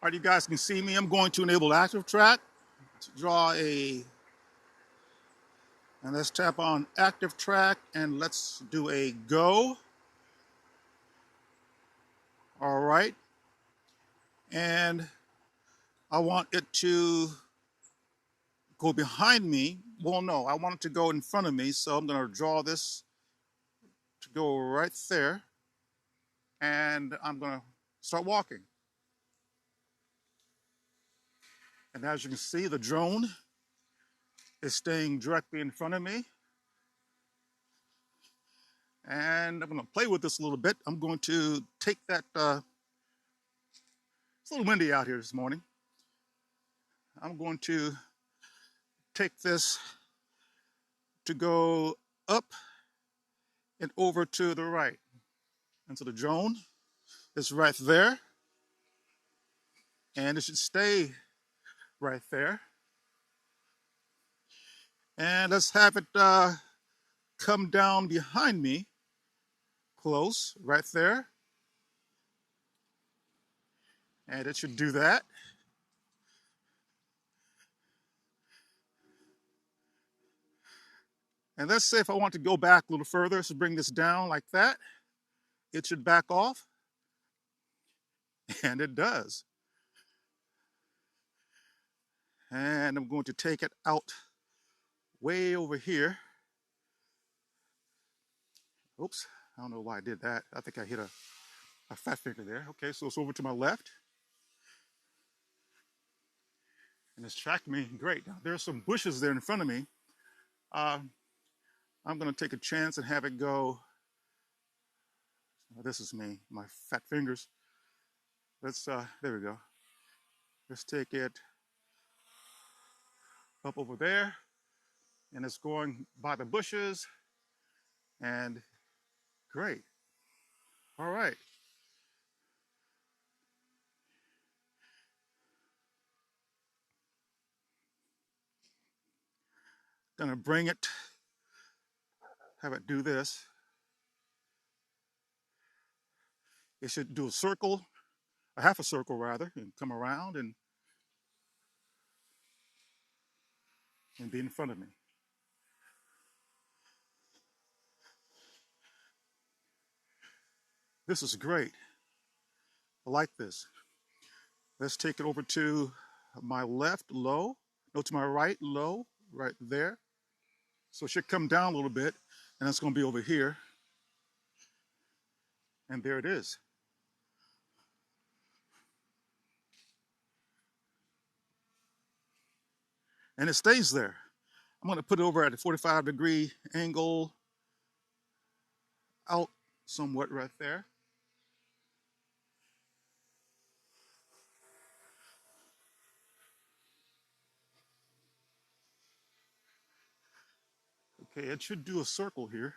All right, you guys can see me. I'm going to enable active track to draw and let's tap on active track and let's do a go. All right. And I want it to go behind me. Well, no, I want it to go in front of me. So I'm going to draw this to go right there. And I'm going to start walking. And as you can see, the drone is staying directly in front of me. And I'm going to play with this a little bit. I'm going to take that, it's a little windy out here this morning. I'm going to take this to go up and over to the right. And so the drone is right there. And it should stay right there. And let's have it come down behind me, close, right there. And it should do that. And let's say if I want to go back a little further, so bring this down like that, it should back off. And it does. And I'm going to take it out way over here. Oops, I don't know why I did that. I think I hit a fat finger there. Okay, so it's over to my left. And it's tracked me great. Now, there are some bushes there in front of me. I'm going to take a chance and have it go. This is me, my fat fingers. Let's, there we go. Let's take it up over there. And it's going by the bushes. And great. All right. Gonna bring it, have it do this. It should do a circle, a half a circle rather, and come around and be in front of me. This is great. I like this. Let's take it over to my left, low. No, to my right, low, right there. So it should come down a little bit, and it's going to be over here. And there it is. And it stays there. I'm going to put it over at a 45-degree angle out somewhat right there. Okay, it should do a circle here.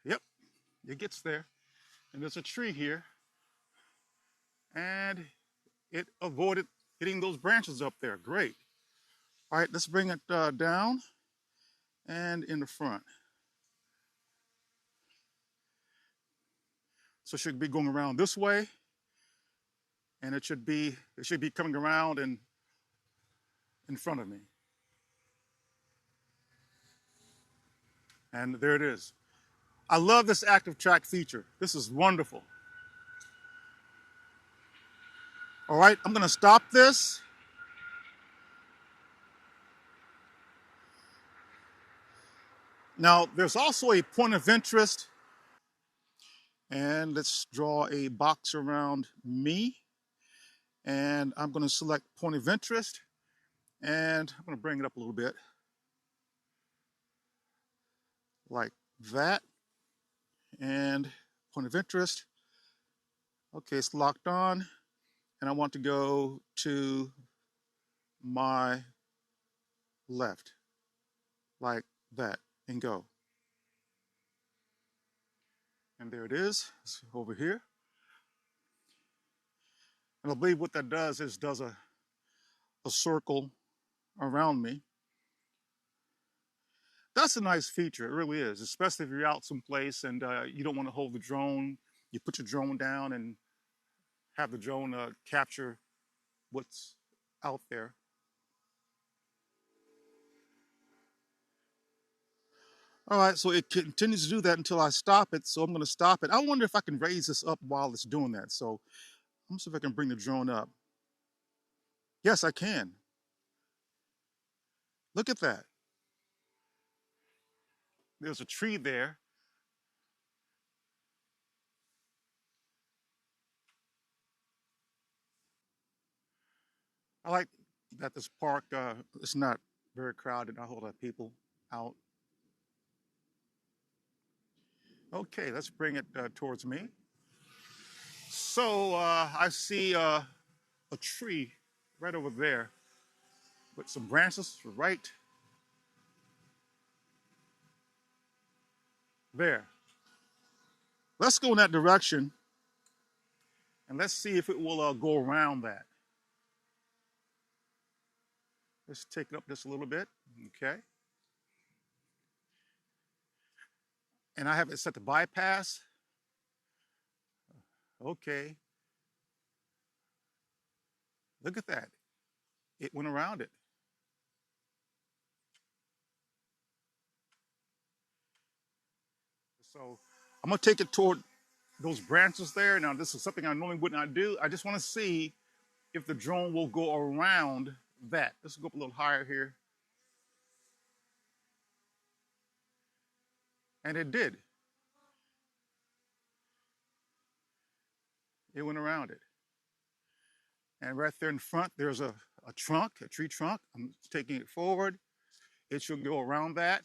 Yep, it gets there. And there's a tree here. And it avoided hitting those branches up there. Great. All right, let's bring it down and in the front. So it should be going around this way. And it should be coming around and in front of me. And there it is. I love this active track feature. This is wonderful. All right, I'm going to stop this. Now, there's also a point of interest. And let's draw a box around me. And I'm going to select point of interest. And I'm going to bring it up a little bit. Like that. And point of interest. Okay, it's locked on. And I want to go to my left. Like that. And go. And there it is. It's over here. And I believe what that does is does a circle around me. That's a nice feature. It really is, especially if you're out someplace and you don't want to hold the drone. You put your drone down and have the drone capture what's out there. All right, so it continues to do that until I stop it. So I'm going to stop it. I wonder if I can raise this up while it's doing that. So I'm going to see if I can bring the drone up. Yes, I can. Look at that. There's a tree there. I like that this park is not very crowded. Not a whole lot of people out. Okay, let's bring it towards me. So I see a tree right over there with some branches right there. Let's go in that direction and let's see if it will go around that. Let's take it up just a little bit, okay? And I have it set to bypass. Okay. Look at that. It went around it. So I'm gonna take it toward those branches there. Now this is something I normally would not do. I just wanna see if the drone will go around that. Let's go up a little higher here. And it did. It went around it. And right there in front, there's a trunk, a tree trunk. I'm taking it forward. It should go around that.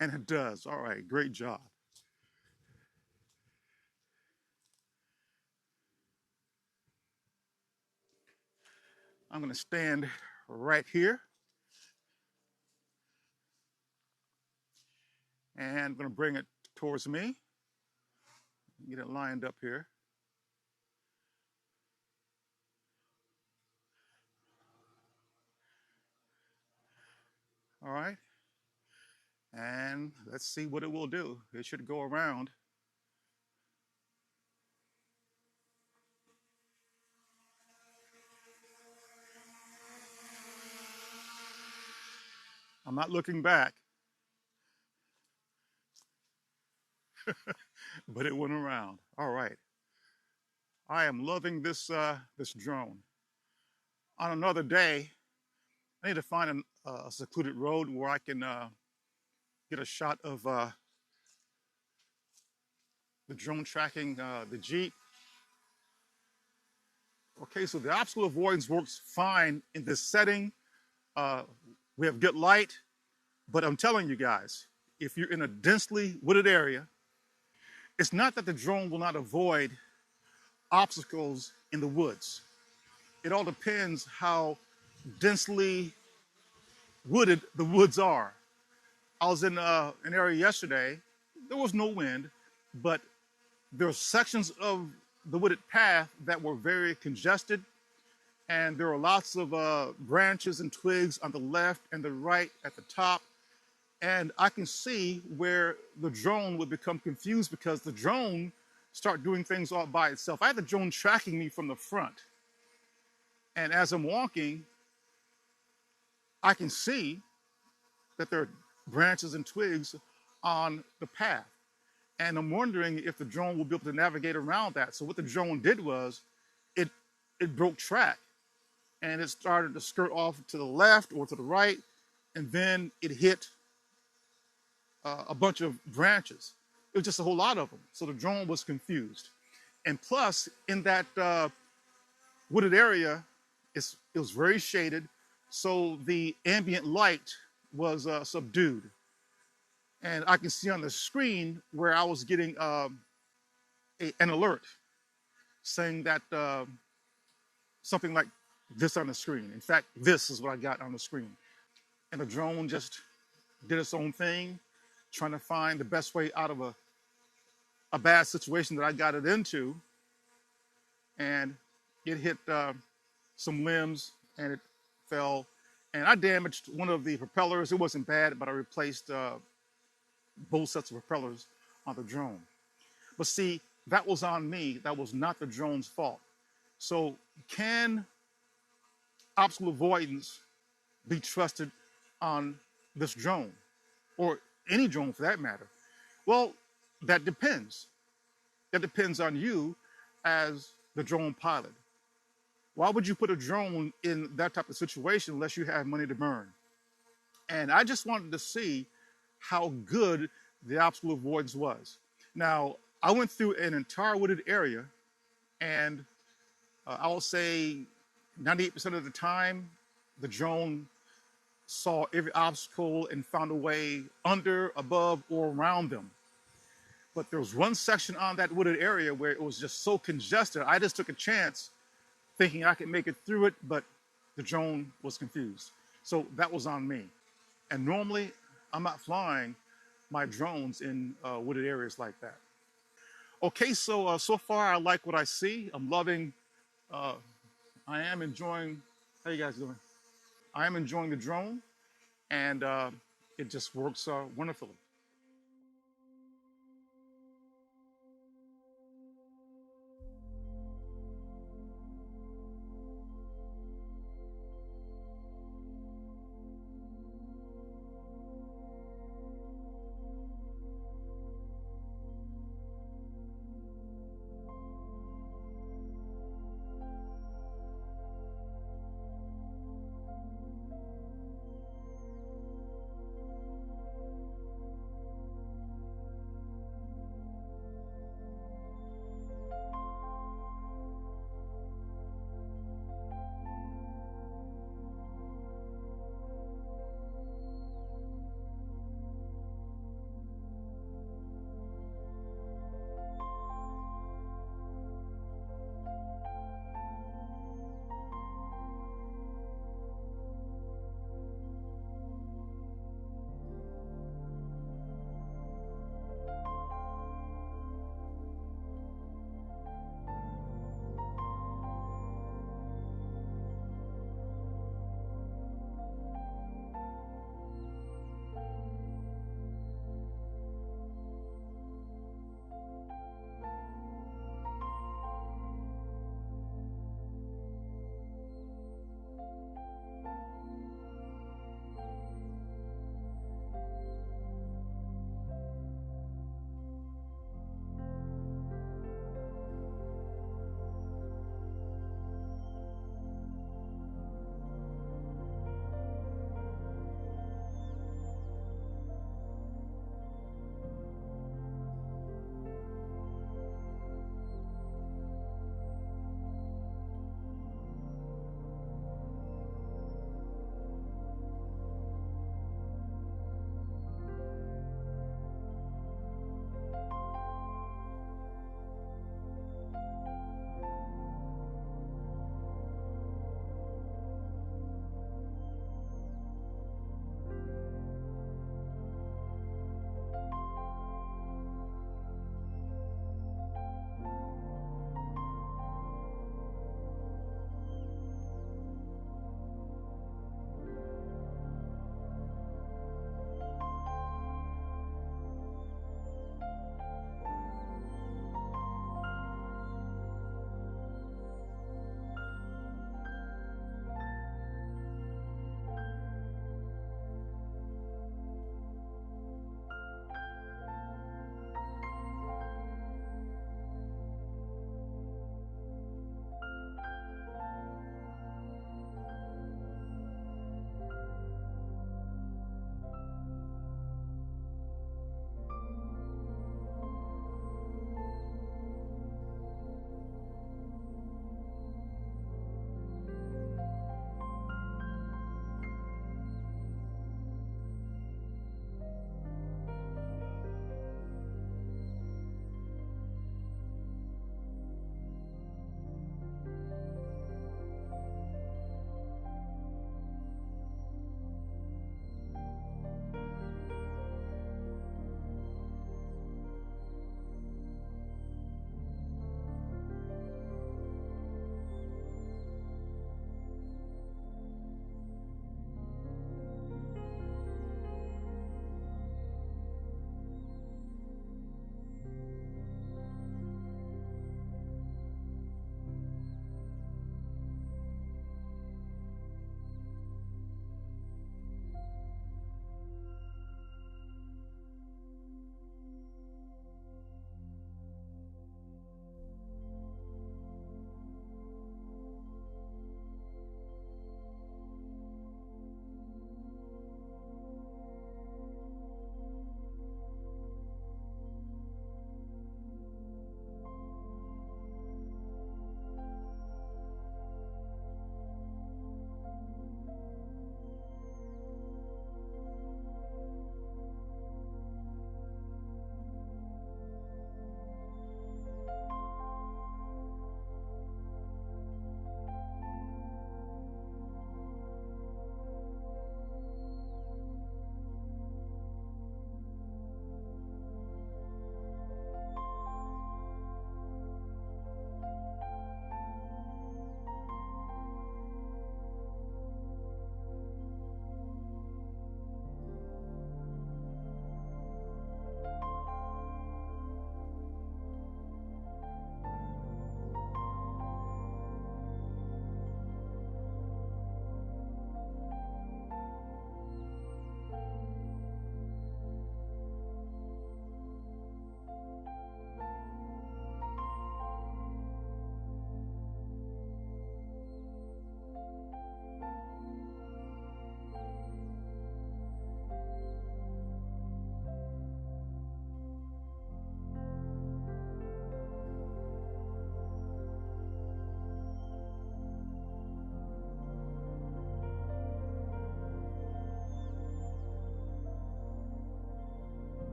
And it does. All right, great job. I'm gonna stand right here. And I'm gonna bring it towards me. Get it lined up here. All right. And let's see what it will do. It should go around. I'm not looking back, but it went around. All right. I am loving this this drone. On another day, I need to find a secluded road where I can get a shot of the drone tracking the Jeep. Okay, so the obstacle avoidance works fine in this setting. We have good light, but I'm telling you guys, if you're in a densely wooded area, it's not that the drone will not avoid obstacles in the woods. It all depends how densely wooded the woods are. I was in an area yesterday, there was no wind, but there were sections of the wooded path that were very congested, and there were lots of branches and twigs on the left and the right at the top. And I can see where the drone would become confused because the drone started doing things all by itself. I had the drone tracking me from the front. And as I'm walking, I can see that there are branches and twigs on the path. And I'm wondering if the drone will be able to navigate around that. So what the drone did was it broke track and it started to skirt off to the left or to the right. And then it hit a bunch of branches. It was just a whole lot of them. So the drone was confused. And plus, in that wooded area, it was very shaded. So the ambient light was subdued. And I can see on the screen where I was getting an alert saying that something like this on the screen. In fact, this is what I got on the screen. And the drone just did its own thing, trying to find the best way out of a bad situation that I got it into. And it hit some limbs and it fell and I damaged one of the propellers. It wasn't bad, but I replaced both sets of propellers on the drone. But see, that was on me. That was not the drone's fault. So can obstacle avoidance be trusted on this drone or any drone for that matter? Well, that depends. That depends on you as the drone pilot. Why would you put a drone in that type of situation unless you have money to burn? And I just wanted to see how good the obstacle avoidance was. Now, I went through an entire wooded area, and I will say 98% of the time, the drone saw every obstacle and found a way under, above, or around them. But there was one section on that wooded area where it was just so congested, I just took a chance thinking I could make it through it, but the drone was confused. So that was on me. And normally, I'm not flying my drones in wooded areas like that. Okay, so far I like what I see. I'm loving, uh, I am enjoying, how you guys doing? I am enjoying the drone, and it just works wonderfully.